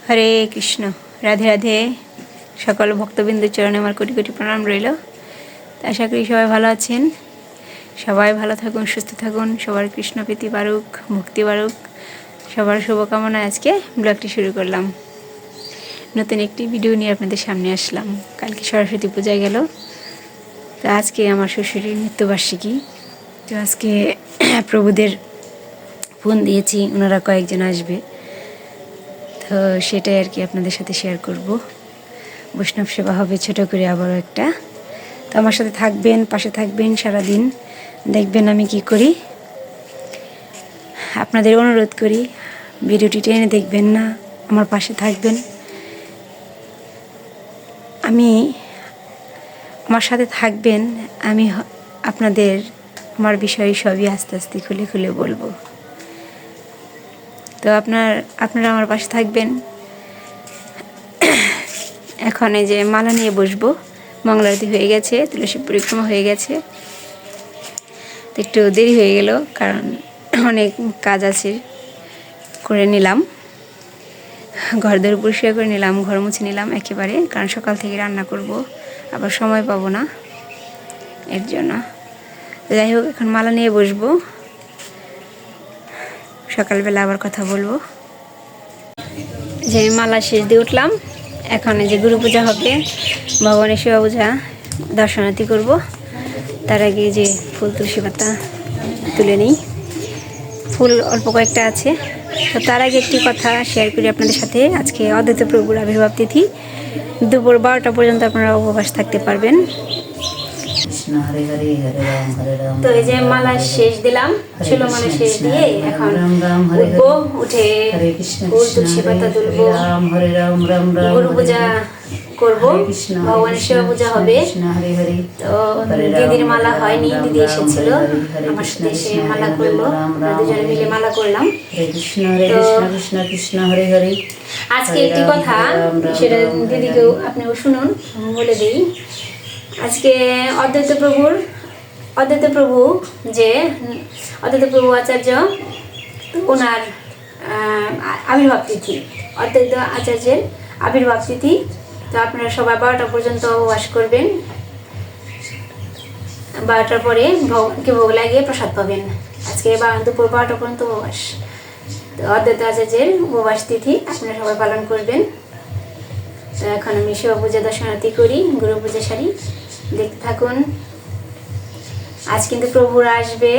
হরে কৃষ্ণ। রাধে রাধে। সকল ভক্তবিন্দুর চরণে আমার কোটি কোটি প্রণাম রইল। আশা করি সবাই ভালো আছেন। সবাই ভালো থাকুন, সুস্থ থাকুন, সবার কৃষ্ণ প্রীতি বাড়ুক, মুক্তি বাড়ুক, সবার শুভকামনায় আজকে ব্লগটি শুরু করলাম। নতুন একটি ভিডিও নিয়ে আপনাদের সামনে আসলাম। কালকে সরস্বতী পূজায় গেল, তো আজকে আমার শ্বশুরের মৃত্যুবার্ষিকী। তো আজকে প্রভুদের ফোন দিয়েছি, ওনারা কয়েকজন আসবে, তো সেটাই আর কি আপনাদের সাথে শেয়ার করব। বৈষ্ণব সেবা হবে ছোট করে আবারও একটা। তো আমার সাথে থাকবেন, পাশে থাকবেন, সারাদিন দেখবেন আমি কি করি। আপনাদের অনুরোধ করি, ভিডিওটি টেনে দেখবেন না, আমার পাশে থাকবেন। আমার সাথে থাকবেন, আমি আপনাদের আমার বিষয় সবই আস্তে আস্তে খুলে খুলে বলবো। তো আপনারা আমার পাশে থাকবেন। এখন এই যে মালা নিয়ে বসবো, মঙ্গলারতি হয়ে গেছে, তুলসী পরিক্রমা হয়ে গেছে। তো একটু দেরি হয়ে গেল, কারণ অনেক কাজ আছে, করে নিলাম। ঘর দর পরিষ্কার করে নিলাম, ঘর মুছে নিলাম একেবারে, কারণ সকাল থেকে রান্না করব, আবার সময় পাবো না, এর জন্য। যাই হোক, এখন মালা নিয়ে বসবো, সকালবেলা আবার কথা বলবো। যে মালা শেষ দিয়ে উঠলাম, এখন যে গুরু পূজা হবে, ভগবানের শিবা পূজা দর্শনার্থী করব। তার আগে যে ফুল তুলসী পাতা তুলে নিই, ফুল অল্প কয়েকটা আছে। তো তার আগে একটি কথা শেয়ার করি আপনাদের সাথে। আজকে অদ্বৈত প্রভুর আবির্ভাব তিথি, দুপুর 12টা পর্যন্ত আপনারা উপবাস থাকতে পারবেন। তো এই যে মালা শেষ দিলাম, ষোলো মালা শেষ দিয়ে এখন উঠবো, উঠে ফুল তুলসী পাতা তুলবো, গুরু পূজা করবো, ভগবানের শিবা পূজা হবে। তো দিদির মালা হয়নি, দিদি এসেছিল আমার সাথে, এসে মালা করলো, দুজনে মিলে মালা করলাম। তো আজকে একটি কথা, সেটা দিদিকেও আপনিও শুনুন, বলে দিই। আজকে অদ্বৈত প্রভু আচার্য, ওনার আবির্ভাব তিথি, অদ্বৈত আচার্যের আবির্ভাব তিথি। তো আপনারা সবাই 12টা পর্যন্ত উপবাস করবেন। 12টার পরে ভগবানকে ভোগ লাগিয়ে প্রসাদ পাবেন। আজকে দুপুর 12টা পর্যন্ত উপবাস। তো অদ্বৈত আচার্যের উপবাস তিথি আপনারা সবাই পালন করবেন। তো এখন আমি শিব পূজা দর্শনার্থী করি, গুরু পূজা সারি, দেখতে থাকুন। আজ কিন্তু প্রভুরা আসবে,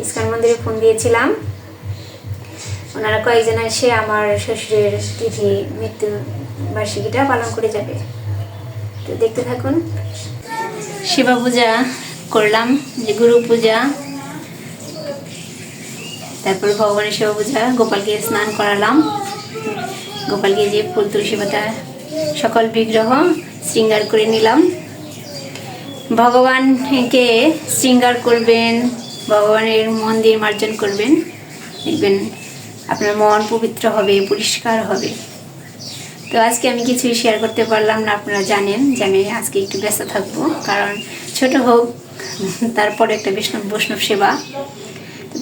ইস্কন মন্দিরে ফোন দিয়েছিলাম, ওনারা কয়েকজন এসে আমার শ্বশুরের তিথি মৃত্যু বার্ষিকীটা পালন করে যাবে। তো দেখতে থাকুন। শিবা পূজা করলাম, যে গুরু পূজা, তারপর ভগবানের শিবা পূজা, গোপালকে স্নান করালাম, গোপালকে যে ফুল তুলসী পাতা সকল বিগ্রহ শৃঙ্গার করে নিলাম। ভগবানকে শৃঙ্গার করবেন, ভগবানের মন্দির মার্জন করবেন, দেখবেন আপনার মন পবিত্র হবে, পরিষ্কার হবে। তো আজকে আমি কিছুই শেয়ার করতে পারলাম না, আপনারা জানেন যে আমি আজকে একটু ব্যস্ত থাকবো, কারণ ছোট হোক তারপরে একটা বৈষ্ণব সেবা।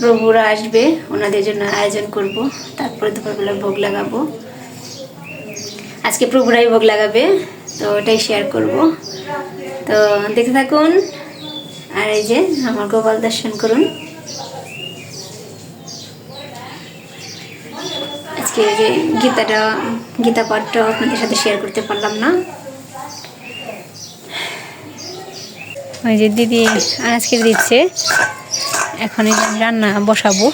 প্রভুরা আসবে, ওনাদের জন্য আয়োজন করব, তারপরে দুপুরবেলা ভোগ লাগাবো। আজকে প্রভুরাই ভোগ লাগাবে, তো ওটাই শেয়ার করব। তো দেখতে থাকুন। আর এই যে আমার গোপাল দর্শন করুন। আজকে যে গীতা পাঠটা আপনাদের সাথে শেয়ার করতে পারলাম না। ওই যে দিদি আজকে দিচ্ছে, এখন রান্না বসাবো।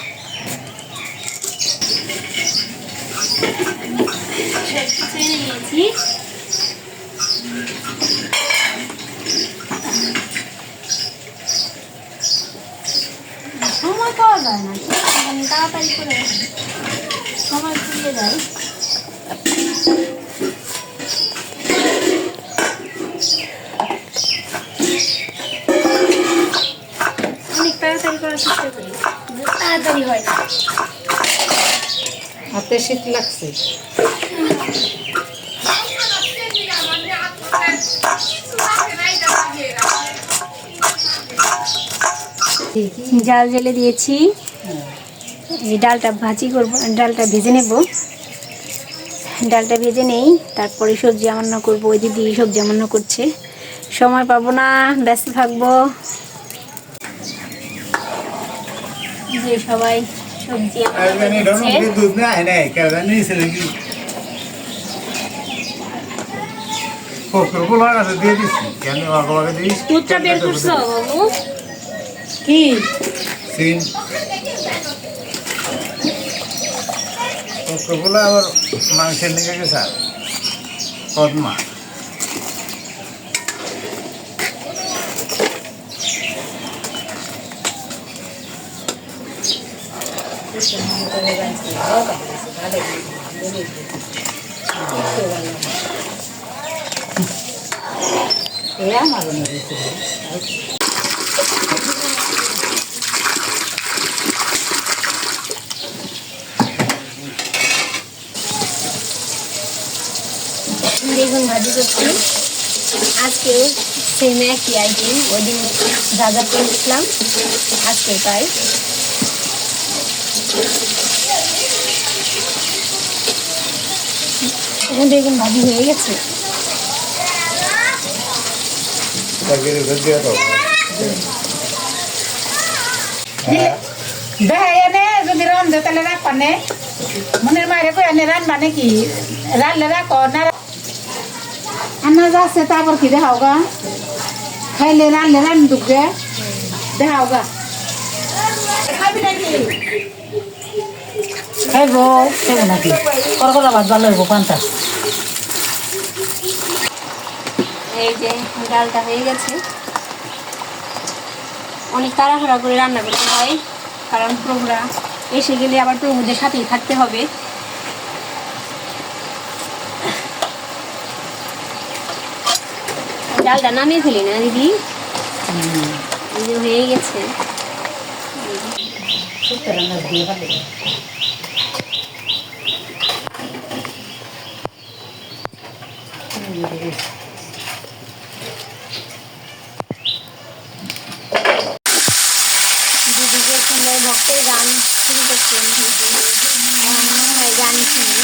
সময় পাওয়া যায় না, তাড়াতাড়ি করে সময় ফুরিয়ে যায়। অনেক তাড়াতাড়ি করার চেষ্টা করি, তাড়াতাড়ি হয় না। হাতে শীত লাগছে। জাল জেলে দিয়েছি, এই ডালটা ভাজি করবো, ডালটা ভেজে নেব। ডালটা ভেজে নেই, তারপরে সবজি রান্না করবো। ওই দিদি সবজি রান্না করছে, সময় পাবো না, ব্যস্ত থাকবো। যে সবাই সবজি রান্না করছে। दूध में आए नहीं क्या नहीं से लगी को लगा तो दे दी क्या नहीं वागा दी দুধটা বের করছো বাবু? কি सीन को बोला और मांग से निकल के साथ पद्मा বেগুন ভাজি করছি। আজকেও সেম একই আইটেম, ওই দিন যা যা করেছিলাম আজকে তাই। এখন বেগুন ভাজি হয়ে গেছে। लगे रख दिया तो এনে যদি রান্ধে তাহলে রাখবা নে মনের মায়ের কই এনে রান্না নাকি রান্না রাখো না আন্না যাচ্ছে তারপর কি দেখাও গা খাইলে রান্না রান্ধুক গে দেখাও গা খাবি নাকি খাইবো খাইবো নাকি করকরা ভাত ভালো হইব কোনটা এই যে ডালটা হয়ে গেছে। অনেক তাড়াহুড়া করে রান্না করতে হয়, কারণ প্রভুরা এসে গেলে আবার প্রভুদের সাথেই থাকতে হবে। ডালটা নামিয়ে ফেলি না দিদি, এই যে হয়ে গেছে। রান্না দিয়ে ভালো দিদিকে সুন্দর ভক্তের গান শুরু করছেন, মনে হয় গান শুনি।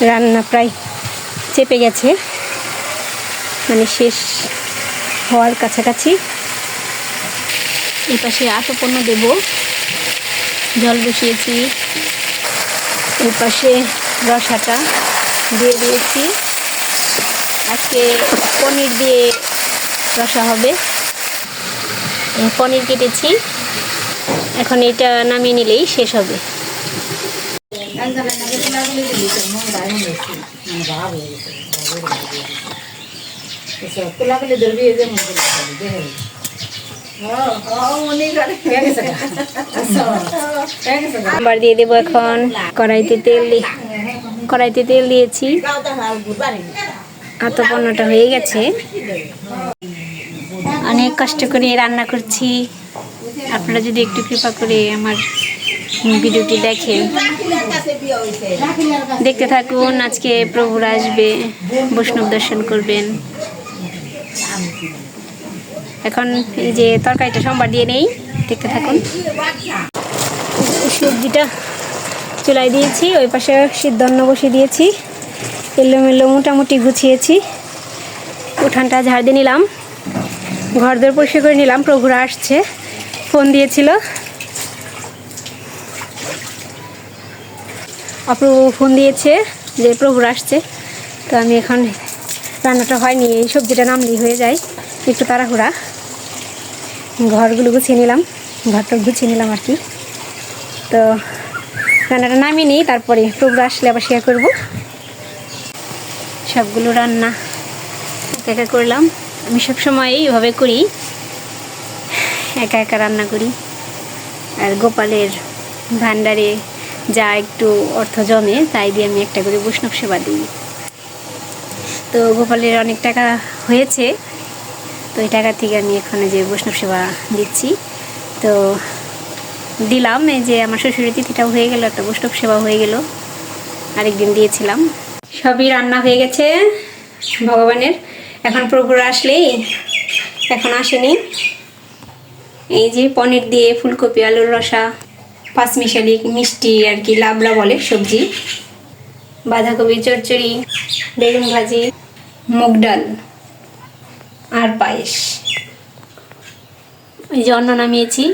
রান্না প্রায় চেপে গেছে, মানে শেষ হওয়ার কাছাকাছি। এই পাশে আটপন্ন দেব, জল বসিয়েছি। এই পাশে রসাটা দিয়ে দিয়েছি। আজকে পনির দিয়ে রসা হবে। পনির কেটেছি, এখন এটা নামিয়ে নিলেই শেষ হবে। আবার দিয়ে দেবো এখন কড়াইতে তেল দিয়েছি। আতপন্নটা হয়ে গেছে। অনেক কষ্ট করে রান্না করছি, আপনারা যদি একটু কৃপা করে আমার ভিডিওটি দেখেন, দেখতে থাকুন। আজকে প্রভুরা আসবে, বৈষ্ণব দর্শন করবেন। এখন এই যে তরকারিটা সম্বার দিয়ে নেই, দেখতে থাকুন। সবজিটা চুলায় দিয়েছি, ওই পাশে সিদ্ধন্ন বসিয়ে দিয়েছি। এলোমেলো মোটামুটি গুছিয়েছি। উঠানটা ঝাড় দিয়ে নিলাম, ঘর দর পরিষ্কার করে নিলাম। প্রভুরা আসছে, ফোন দিয়েছিল, অপ্রভু ফোন দিয়েছে যে প্রভুরা আসছে। তো আমি এখন রান্নাটা হয়নি, এই সবজিটা নামলেই হয়ে যায়, একটু তাড়াহুড়া। ঘরগুলো গুছিয়ে নিলাম, ঘরটা গুছিয়ে নিলাম আর কি। তো রান্নাটা নামিয়ে নিই, তারপরে প্রভুরা আসলে আবার শেয়ার করবো। সবগুলো রান্না একা একা করলাম। আমি সবসময় এইভাবে করি, একা একা রান্না করি। আর গোপালের ভান্ডারে যা একটু অর্থ জমে তাই দিয়ে আমি একটা করে বৈষ্ণব সেবা দিই। তো গোপালের অনেক টাকা হয়েছে, তো এই টাকা থেকে আমি এখানে যে বৈষ্ণব সেবা দিচ্ছি। তো দিলাম, এই যে আমার শ্বশুরের তিথিটাও হয়ে গেল, একটা বৈষ্ণব সেবা হয়ে গেল। আরেকদিন দিয়েছিলাম। সবই রান্না হয়ে গেছে ভগবানের। এখন প্রভুরা আসলেই, এখন আসেনি। এই যে পনির দিয়ে ফুলকপি আলুর রসা, পাঁচমিশালি মিষ্টি আর কি, লাবড়া বলে সবজি, বাঁধাকপি চচ্চড়ি, বেগুন ভাজি, মুগ ডাল আর পায়েস। এই যে অন্ন নামিয়েছি।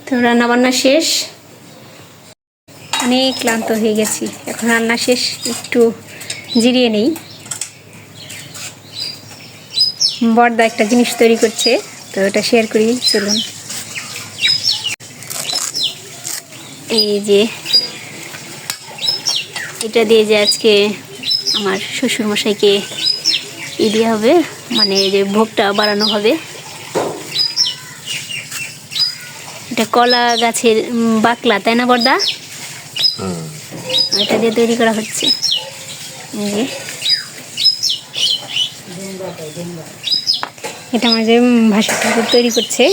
তো রান্নাবান্না শেষ, অনেক ক্লান্ত হয়ে গেছি। এখন রান্না শেষ, একটু জিরিয়ে নেই। বড়দা একটা জিনিস তৈরি করছে, তো ওটা শেয়ার করি, চলুন। এই যে এটা দিয়ে যে আজকে আমার শ্বশুরমশাইকে দেওয়া হবে, মানে এই যে ভোগটা বাড়ানো হবে। এটা কলা গাছের বাকলা, তাই না বড়দা? এটা দিয়ে তৈরি করা হচ্ছে। এই যে এটা আমাদের ভাষা ঠাকুর তৈরি করছে।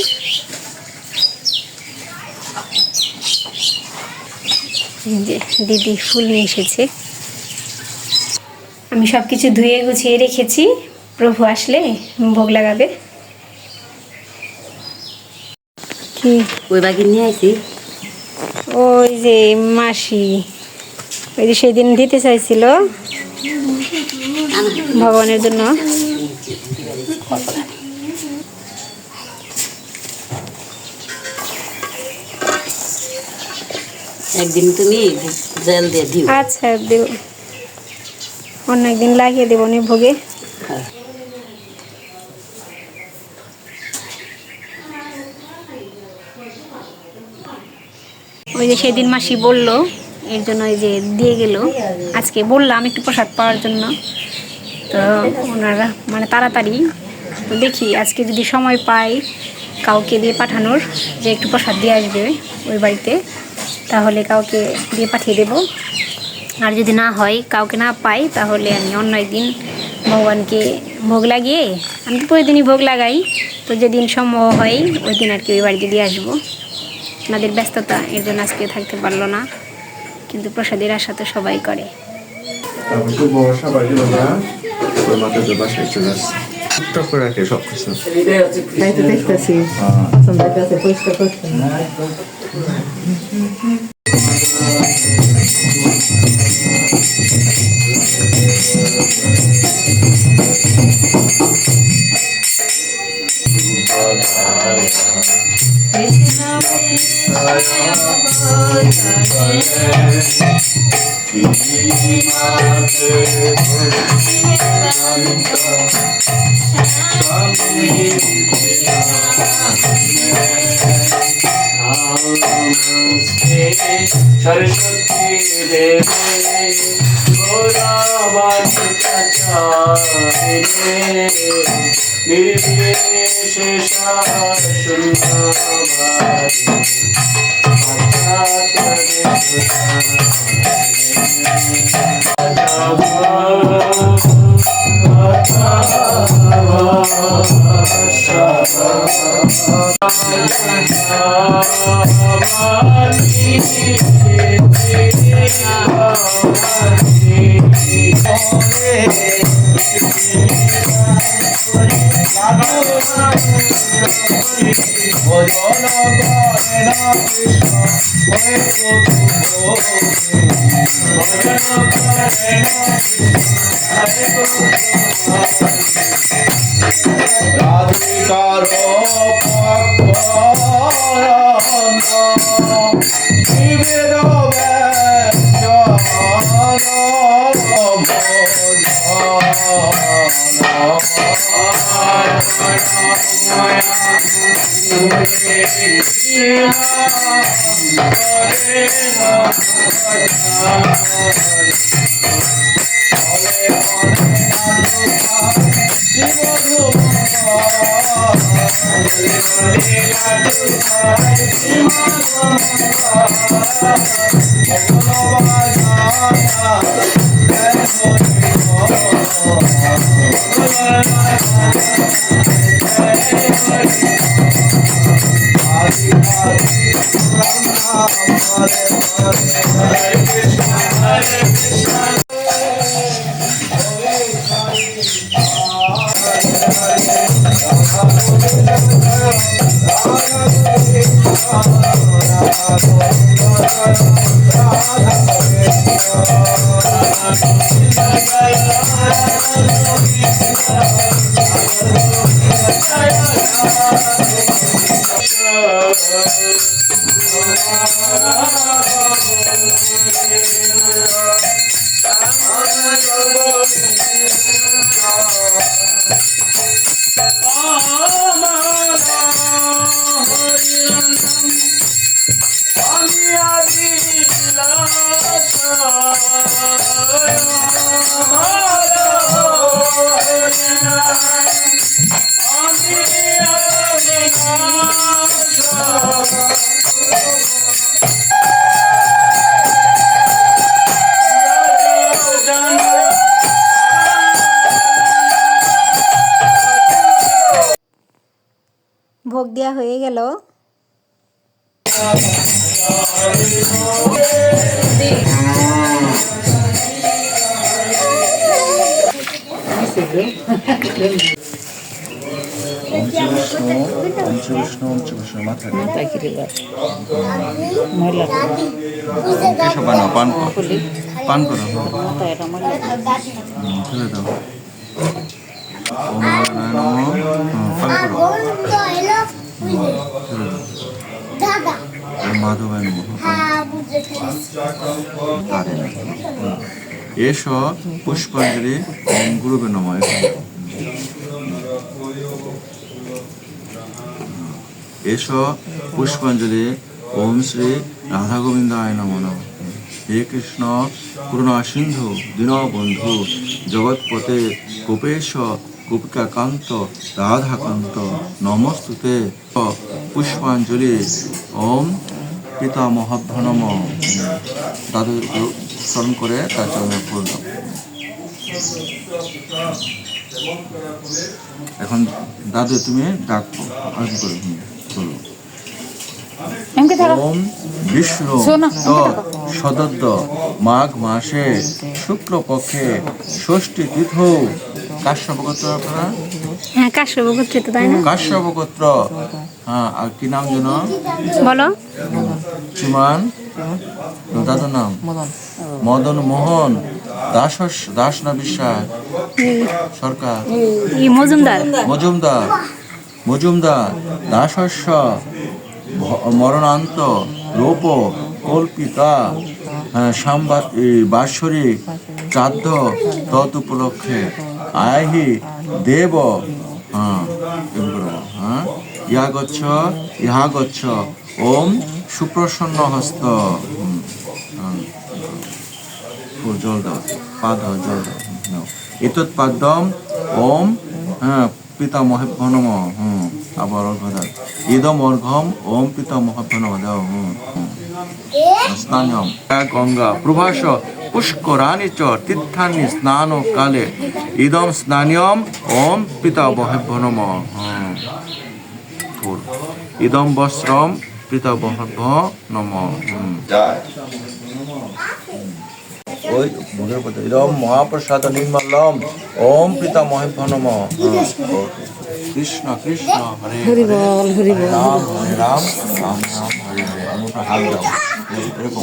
যে দিদি ফুল নিয়ে এসেছে। আমি সব কিছু ধুয়ে গুছিয়ে রেখেছি, প্রভু আসলে ভোগ লাগাবে। কি ওই বাকি নিয়ে আইছি, ওই যে মাসি, ওই যে সেদিন দিতে চাইছিল ভগবানের জন্য। একদিন তুমি জেল দিয়ে দিও। আচ্ছা দেব, অন্য একদিন লাগিয়ে দেবো নি ভোগে। ওই যে সেদিন মাসি বললো, এর জন্য ওই যে দিয়ে গেল। আজকে বললাম একটু প্রসাদ পাওয়ার জন্য, তো ওনারা মানে তাড়াতাড়ি। তো দেখি আজকে যদি সময় পাই কাউকে দিয়ে পাঠানোর, যে একটু প্রসাদ দিয়ে আসবে ওই বাড়িতে, তাহলে কাউকে দিয়ে পাঠিয়ে দেব। আর যদি না হয়, কাউকে না পাই, তাহলে আমি অন্য একদিন ভগবানকে ভোগ লাগিয়ে, আমি তো প্রতিদিনই ভোগ লাগাই, তো যেদিন সম্ভব হয় ওই দিন আর কি ওই বাড়িতে দিয়ে আসবো। ওনাদের ব্যস্ততা, এর জন্য আজকে থাকতে পারলো না, কিন্তু প্রসাদের আশা তো সবাই করে। আমি তো বর্ষা বাড়ি না, ওই মাথাতে বাসায় চলে আসছে। টুকটাক করে রাখে সব কিছু। তাই তো দেখতেছি, সন্ধ্যার কাছে পরিষ্কার করতে सरस्वती देवे गोरावाचाचारे निर्विशेषाशून्यवादी Hare Krishna ভোগ দেওয়া হয়ে গেল। মাথায় মাথায় কিরে ময়লা এসব বানাও, পান করো, পান করো, মাথায় এটা ময়লা ফেলে দাও। ওম নারায়ণ নমঃ। পান করো, ফেলে দাও। ওম মাধবায় নমঃ। আরে না। এস পুষ্পাঞ্জলি ওম গুরুবে নমঃ। এস পুষ্পাঞ্জলি ওম শ্রী রাধা গোবিন্দায় নমঃ। হে কৃষ্ণ করুণা সিন্ধু দীনবন্ধু জগৎপতে গোপেশ গোপিকাকান্ত রাধাকান্ত নমস্তুতে। পুষ্পাঞ্জলি ওম পিতামহাভ্য নমঃ। দাদু স্মরণ করে তার চরণে ফুল দাও। এখন দাদু তুমি ডাকবো, আরতি করো, বলো। ওম বিষ্ণু সদদ্দ মাঘ মাসে শুক্লপক্ষে ষষ্ঠী তীর্থ কাশ্যপ গোত্র। আপনারা হ্যাঁ, কাশ্যপ গোত্রিত, তাই না? কাশ্যপ গোত্র। হ্যাঁ, আর কি নাম যেন বলো। শ্রীমান দাদার নাম মদন মোহন দাস না বিশ্বাস সরকার মজুমদার। মজুমদার দাসস্য মরণান্ত রূপ কল্পিতা বাৎসরিক শ্রাদ্ধ তৎ উপলক্ষে আহি দেব। হ্যাঁ, হ্যাঁ, ইহা গচ্ছ ওম সুপ্রসন্ন হস্ত। জল দাও, পা দাও, জল দাও। এতৎ পাদ্যম ওম পিতামহাভ্য নমঃ। আবার অর্ঘ দাও। ইদম অর্ঘম ওম পিতামহাভ্য নমঃ দাও। স্নানম গঙ্গা প্রভাস পুষ্করাণি চ তীর্থানি স্নান কালে ইদম স্নানিয়ম ওম পিতামহাভ্য নমঃ। ইদম বস্ত্রম পিতামহাভ্য নমঃ। ওই মুখের কথা ইদম মহাপ্রসাদ নির্মলম ওম পিতামহাভ্য নমঃ। কৃষ্ণ কৃষ্ণ হরে হরে রাম হরে রাম রাম রাম হরে হরে। আমরা হাত দাও এরকম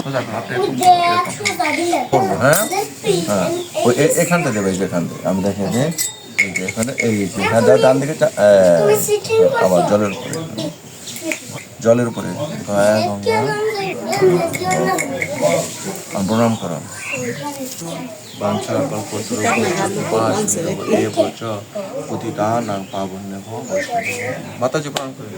করবো। হ্যাঁ, হ্যাঁ, ওই এখানটা দেবে, যেখান থেকে আমি দেখে যে এই যে এখানে এই ডান দিকে আবার জলের উপরে গয়া গঙ্গা প্রণাম করো। বাঞ্ছা পতিতানাং পাবন্যভ্যো বৈষ্ণবেভ্যো। মাতাজি প্রণাম করে।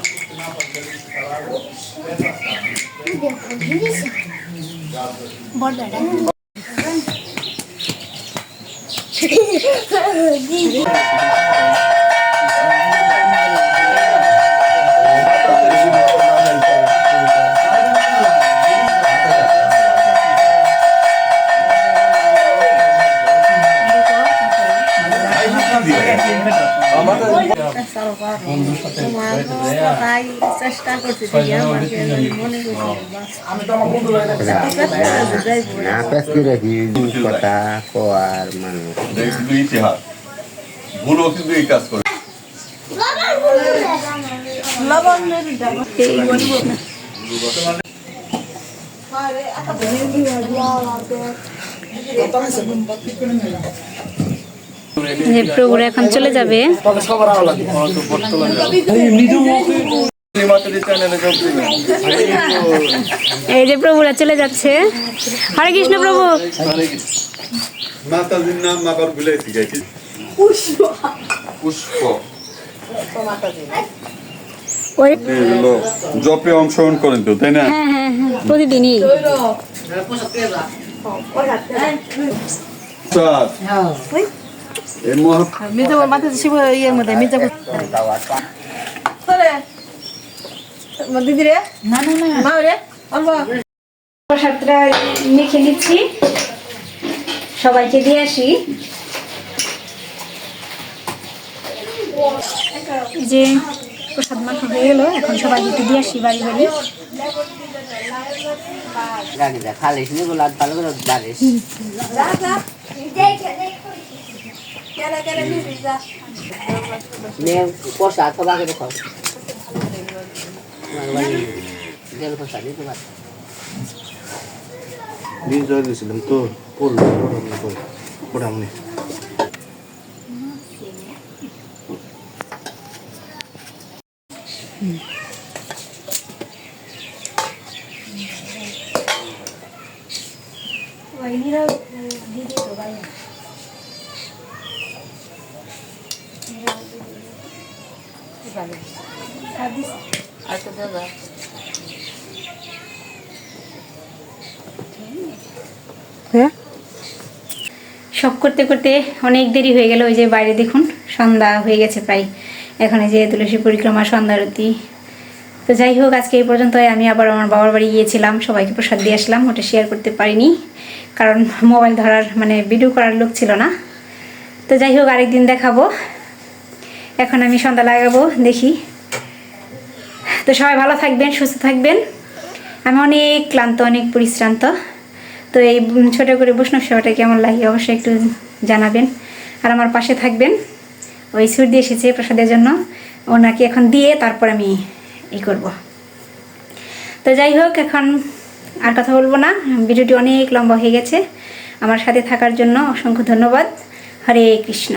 তাই চেষ্টা করছি দেখি আমাকে মনে করছি না পেস করে কি কথা কোয়ার মানুষ কিন্তু ইতিহাস ভুলও কিন্তু এই কাজ করে যে প্রভুরা এখন চলে যাবে। এই যে প্রভুরা চলে যাচ্ছে। হরে কৃষ্ণ প্রভু। মাতাজির নাম আবার ভুলে গেছি পুষ্প ওই জপে অংশগ্রহণ করেন তো তাই না? হ্যাঁ হ্যাঁ হ্যাঁ, প্রতিদিনই। প্রসাদটা মেখে নিচ্ছি, সবাইকে দিয়ে আসি। এই যে প্রসাদ মাখা হয়ে গেল, এখন সবাইকে একটু দিয়ে আসি বাড়ি বাড়ি। খালি ভালো করে দাঁড়িস পোষা সবাইকে দেখো পোষা দিতে পার জয় দিয়েছিলাম তো পড়লো ওটামনি সব করতে করতে অনেক দেরি হয়ে গেল। ওই যে বাইরে দেখুন সন্ধ্যা হয়ে গেছে প্রায়। এখন এই যে তুলসী পরিক্রমা, সন্ধ্যারতি। তো যাই হোক, আজকে এই পর্যন্ত। আমি আবার আমার বাবার বাড়ি গিয়েছিলাম, সবাইকে প্রসাদ দিয়ে আসলাম। ওটা শেয়ার করতে পারিনি কারণ মোবাইল ধরার ভিডিও করার লোক ছিল না। তো যাই হোক, আরেকদিন দেখাবো। এখন আমি সন্ধ্যা লাগাবো, দেখি। তো সবাই ভালো থাকবেন, সুস্থ থাকবেন। আমি অনেক ক্লান্ত, অনেক পরিশ্রান্ত। তো এই ছোটো করে বৈষ্ণব সেবাটা কেমন লাগে অবশ্যই একটু জানাবেন, আর আমার পাশে থাকবেন। ওই সুর দিয়ে এসেছে প্রসাদের জন্য, ওনাকে এখন দিয়ে তারপর আমি এই করব। তো যাই হোক, এখন আর কথা বলবো না, ভিডিওটি অনেক লম্বা হয়ে গেছে। আমার সাথে থাকার জন্য অসংখ্য ধন্যবাদ। হরে কৃষ্ণ।